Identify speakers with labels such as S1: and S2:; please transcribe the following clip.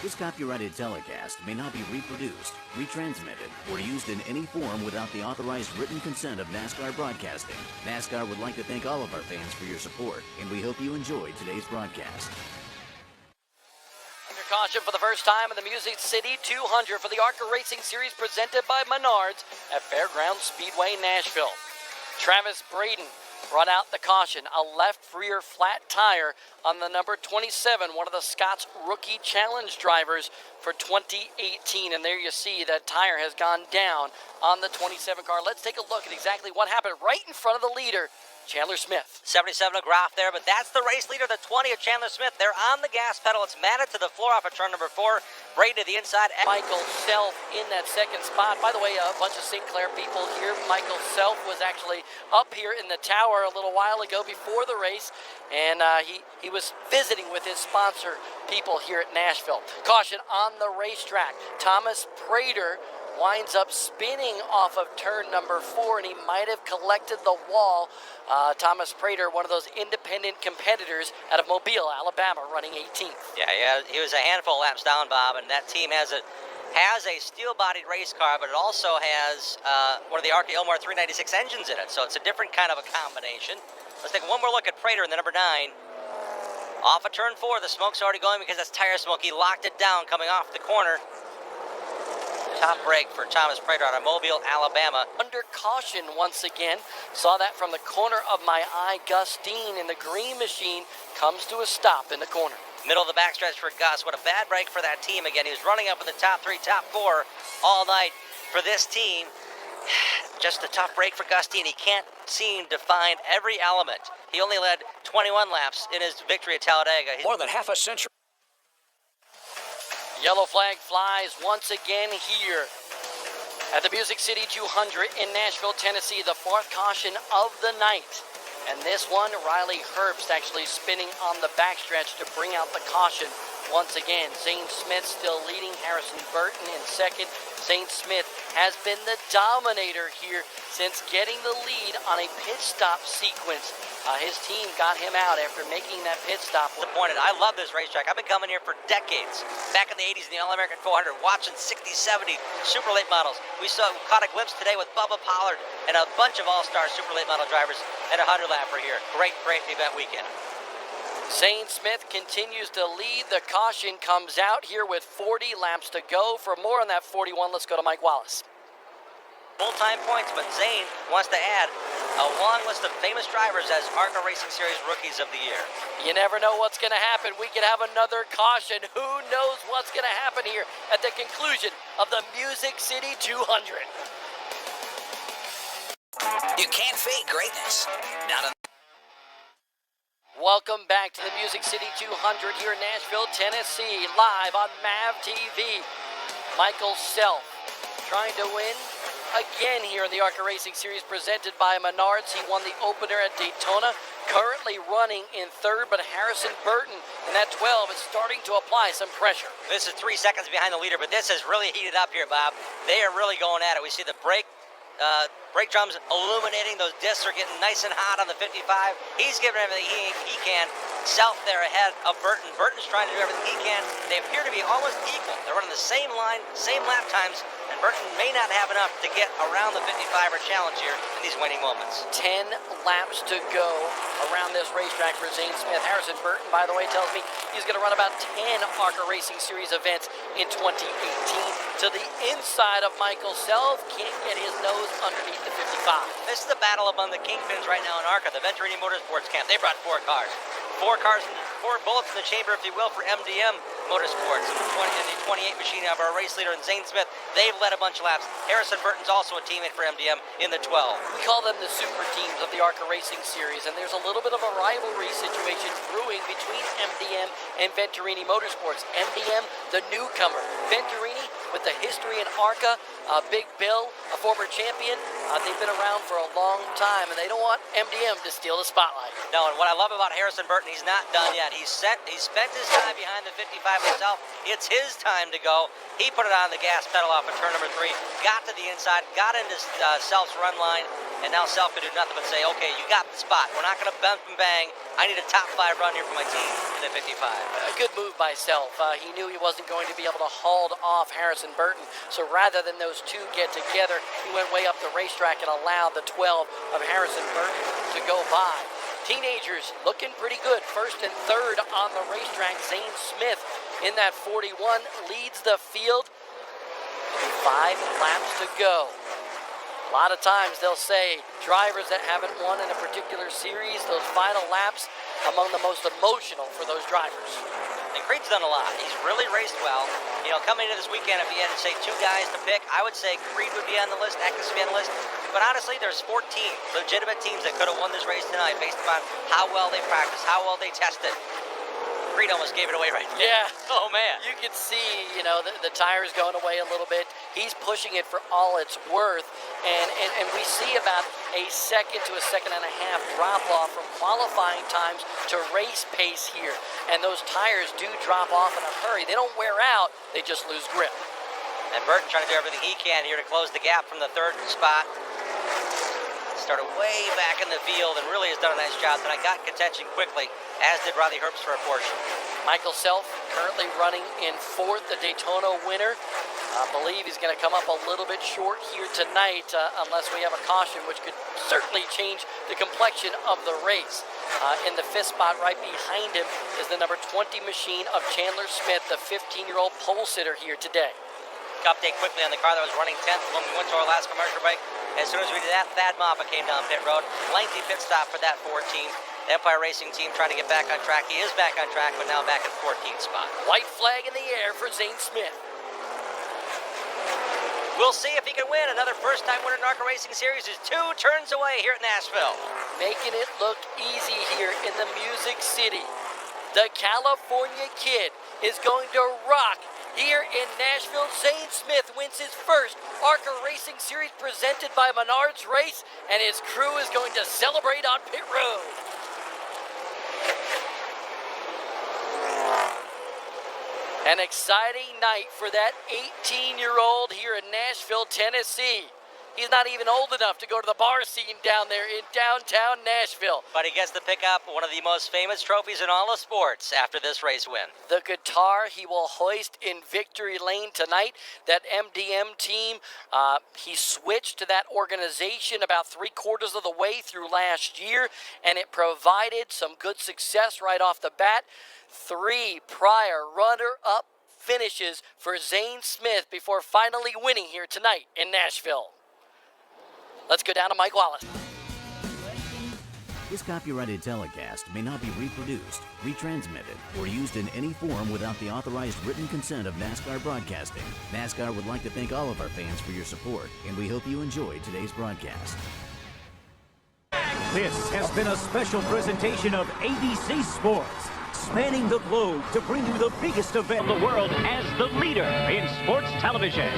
S1: This copyrighted telecast may not be reproduced, retransmitted, or used in any form without the authorized written consent of NASCAR Broadcasting. NASCAR would like to thank all of our fans for your support, and we hope you enjoyed today's broadcast.
S2: Under caution for the first time in the Music City 200 for the Arca Racing Series presented by Menards at Fairgrounds Speedway, Nashville. Travis Braden brought out the caution, a left rear flat tire on the number 27, one of the Scott's Rookie Challenge drivers for 2018. And there you see that tire has gone down on the 27 car. Let's take a look at exactly what happened right in front of the leader, Chandler Smith.
S3: 77 McGrath there, but that's the race leader, the 20 of Chandler Smith. They're on the gas pedal. It's matted to the floor off of turn number 4. Braden to the inside.
S2: Michael Self in that second spot. By the way, a bunch of Sinclair people here. Michael Self was actually up here in the tower a little while ago before the race, and he was visiting with his sponsor people here at Nashville. Caution on the racetrack. Thomas Prater winds up spinning off of turn number 4, and he might have collected the wall. Thomas Prater, one of those independent competitors out of Mobile, Alabama, running 18th.
S3: Yeah, he was a handful of laps down, Bob, and that team has a steel-bodied race car, but it also has one of the Arca Ilmar 396 engines in it, so it's a different kind of a combination. Let's take one more look at Prater in the number 9. Off of turn 4, the smoke's already going because that's tire smoke. He locked it down coming off the corner. Top break for Thomas Prater out of Mobile, Alabama.
S2: Under caution once again. Saw that from the corner of my eye. Gus Dean in the green machine comes to a stop in the corner.
S3: Middle of the backstretch for Gus. What a bad break for that team. Again, he was running up in the top 3, top 4 all night for this team. Just a tough break for Gus Dean. He can't seem to find every element. He only led 21 laps in his victory at Talladega.
S4: More than half a century.
S2: Yellow flag flies once again here at the Music City 200 in Nashville, Tennessee, the 4th caution of the night. And this one, Riley Herbst actually spinning on the backstretch to bring out the caution once again. Zane Smith still leading, Harrison Burton in second. Zane Smith has been the dominator here since getting the lead on a pit stop sequence. His team got him out after making that pit stop.
S3: Disappointed. I love this racetrack. I've been coming here for decades. Back in the 80s in the All-American 400, watching 60, 70 super late models. We caught a glimpse today with Bubba Pollard and a bunch of all-star super late model drivers and a 100-lapper here. Great event weekend.
S2: Zane Smith continues to lead. The caution comes out here with 40 laps to go. For more on that 41, let's go to Mike Wallace.
S3: Full-time points, but Zane wants to add a long list of famous drivers as Arca Racing Series Rookies of the Year.
S2: You never know what's going to happen. We could have another caution. Who knows what's going to happen here at the conclusion of the Music City 200.
S4: You can't fake greatness. Not a
S2: Welcome back to the Music City 200 here in Nashville, Tennessee, live on MAV TV. Michael Self trying to win again here in the Arca Racing Series presented by Menards. He won the opener at Daytona, currently running in 3rd, but Harrison Burton in that 12 is starting to apply some pressure.
S3: This is 3 seconds behind the leader, but this has really heated up here, Bob. They are really going at it. We see the brake drums illuminating. Those discs are getting nice and hot on the 55. He's giving everything he can. Self there ahead of Burton. Burton's trying to do everything he can. They appear to be almost equal. They're running the same line, same lap times, and Burton may not have enough to get around the 55er challenge here in these waning moments.
S2: 10 laps to go around this racetrack for Zane Smith. Harrison Burton, by the way, tells me he's going to run about 10 Arca Racing Series events in 2018. To the inside of Michael Self, can't get his nose underneath the 55.
S3: This is the battle among the kingpins right now in Arca, the Venturini Motorsports camp. They brought 4 cars. 4 bullets in the chamber, if you will, for MDM Motorsports. In the 28 machine of our race leader and Zane Smith, they've led a bunch of laps. Harrison Burton's also a teammate for MDM in the 12.
S2: We call them the super teams of the Arca Racing Series, and there's a little bit of a rivalry situation brewing between MDM and Venturini Motorsports. MDM, the newcomer. Venturini, with the history in Arca, Big Bill, a former champion. They've been around for a long time, and they don't want MDM to steal the spotlight.
S3: No, and what I love about Harrison Burton, he's not done yet. He spent his time behind the 55 drive himself. It's his time to go. He put it on the gas pedal off of turn number 3, got to the inside, got into Self's run line, and now Self could do nothing but say, okay, you got the spot. We're not going to bump and bang. I need a top 5 run here for my team in the 55.
S2: A good move by Self. He knew he wasn't going to be able to haul off Harrison Burton, so rather than those two get together, he went way up the racetrack and allowed the 12 of Harrison Burton to go by. Teenagers looking pretty good. First and third on the racetrack. Zane Smith in that 41 leads the field. 5 laps to go. A lot of times they'll say drivers that haven't won in a particular series, those final laps among the most emotional for those drivers.
S3: And Creed's done a lot. He's really raced well. You know, coming into this weekend, if you had to say 2 guys to pick, I would say Creed would be on the list, Eckes would be on the list. But honestly, there's 14 legitimate teams that could have won this race tonight based upon how well they practiced, how well they tested. Creed almost gave it away right there.
S2: Yeah.
S3: Oh, man.
S2: You can see, you know, the tires going away a little bit. He's pushing it for all it's worth. And we see about a second to a second and a half drop off from qualifying times to race pace here. And those tires do drop off in a hurry. They don't wear out. They just lose grip.
S3: And Burton trying to do everything he can here to close the gap from the 3rd spot. Started way back in the field and really has done a nice job. Then I got in contention quickly, as did Riley Herbst for a portion.
S2: Michael Self currently running in 4th, the Daytona winner. I believe he's going to come up a little bit short here tonight unless we have a caution, which could certainly change the complexion of the race. In the 5th spot right behind him is the number 20 machine of Chandler Smith, the 15-year-old pole sitter here today.
S3: Update quickly on the car that was running 10th when we went to our last commercial break. As soon as we did that, Thad Moffa came down pit road. Lengthy pit stop for that 14. The Empire Racing team trying to get back on track. He is back on track, but now back at 14th spot.
S2: White flag in the air for Zane Smith.
S3: We'll see if he can win. Another first-time winner in ARCA Racing Series is 2 turns away here at Nashville.
S2: Making it look easy here in the Music City. The California Kid is going to rock here in Nashville. Zane Smith wins his first ARCA Racing Series presented by Menards Race, and his crew is going to celebrate on pit road. An exciting night for that 18-year-old here in Nashville, Tennessee. He's not even old enough to go to the bar scene down there in downtown Nashville.
S3: But he gets to pick up one of the most famous trophies in all of sports after this race win.
S2: The guitar he will hoist in victory lane tonight. That MDM team, he switched to that organization about 3/4 of the way through last year, and it provided some good success right off the bat. 3 prior runner-up finishes for Zane Smith before finally winning here tonight in Nashville. Let's go down to Mike Wallace.
S1: This copyrighted telecast may not be reproduced, retransmitted, or used in any form without the authorized written consent of NASCAR Broadcasting. NASCAR would like to thank all of our fans for your support, and we hope you enjoyed today's broadcast.
S5: This has been a special presentation of ABC Sports, spanning the globe to bring you the biggest event in the world as the leader in sports television.